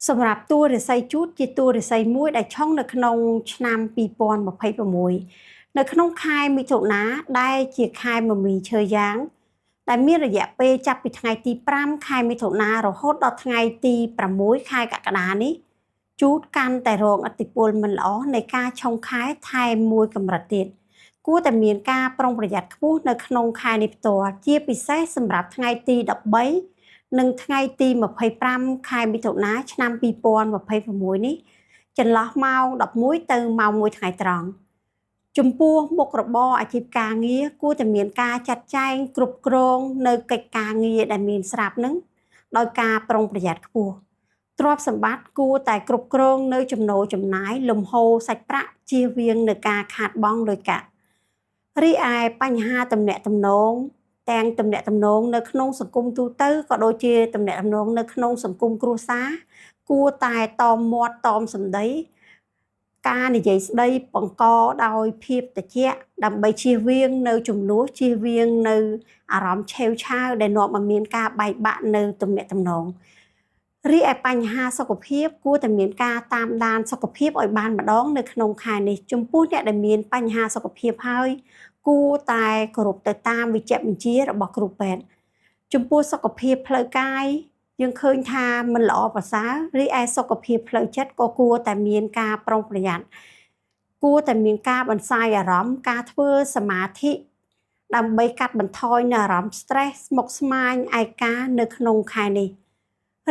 សម្រាប់តួរិស័យជូតជាតួរិស័យមួយដែលឆុងនៅក្នុងឆ្នាំ2026នៅក្នុងខែមិថុនាដែលជាខែមមីឈើយ៉ាងដែលមានរយៈពេលចាប់ពីថ្ងៃទី5ខែមិថុនារហូតដល់ថ្ងៃទី6ខែកក្កដានេះជូតកាន់តែរងឥទ្ធិពលមិនល្អនៃការឆុងខែថែមមួយកម្រិតទៀតគួរតែមានការប្រុងប្រយ័ត្នខ្ពស់នៅក្នុងខែនេះផ្ទាល់ជាពិសេសសម្រាប់ថ្ងៃទី13និងថ្ងៃទី25ខែមិថុនាឆ្នាំ2026នេះចន្លោះម៉ោង11ទៅម៉ោង1ថ្ងៃត្រង់ចំពោះមុខរបរអាជីពការងារគួរតែមានការចាត់ចែងគ្រប់គ្រងនៅកិច្ចការងារដែលមានស្រាប់នឹងដោយការប្រុងប្រយ័ត្នខ្ពស់ទ្រព្យសម្បត្តិគួរតែគ្រប់គ្រងនៅចំណូលចំណាយលំហូរសាច់ប្រាក់ជៀសវាងនឹងការខាតបង់លុយកាក់រីឯបញ្ហាទំនាក់ទំនងទាំងទំនាក់ទំនងនៅក្នុងសង្គមទូទៅក៏ដូចជាទំនាក់ទំនងនៅក្នុងសង្គមគ្រួសារគួរតែតមមាត់តមសម្ដីការនិយាយស្ដីបង្កដោយភាពត្រជាក់ដើម្បីជៀសវាងនៅចំនួនជៀសវាងនៅអារម្មណ៍ឆេវឆាវដែលនាំឲ្យមានការបែកបាក់នៅទំនាក់ទំនងរីឯបញ្ហាសុខភាពគួរតែមានការតាមដានសុខភាពឲ្យបានម្ដងនៅក្នុងខែនេះចំពោះអ្នកដែលមានបញ្ហាសុខភាពហើយគួរតែគោរពទៅតាមវិជ្ជបញ្ជារបស់គ្រូពេទ្យចំពោះសុខភាពផ្លូវកាយយើងឃើញថាមិនល្អប្រសើររីឯសុខភាពផ្លូវចិត្តក៏គួរតែមានការប្រុងប្រយ័ត្នគួរតែមានការបន្សាយអារម្មណ៍ការធ្វើសមាធិដើម្បីកាត់បន្ថយនៅអារម្មណ៍ stress ស្មុគស្មាញឯកានៅក្នុងខែនេះ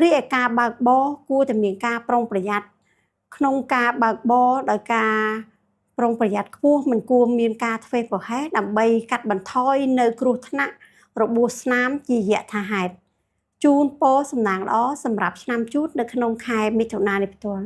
រីឯការបើកបរគួរតែមានការប្រុងប្រយ័ត្នក្នុងការបើកបរដោយការប្រុងប្រយ័ត្នខ្ពស់មិនគួរមានការធ្វេសប្រហែសដើម្បីកាត់បន្ថយនៅគ្រោះថ្នាក់របួសស្នាមជាយថាហេតុជូនពរសំណាងល្អសម្រាប់ឆ្នាំជូតនៅក្នុងខែមិថុនានេះផ្ទាល់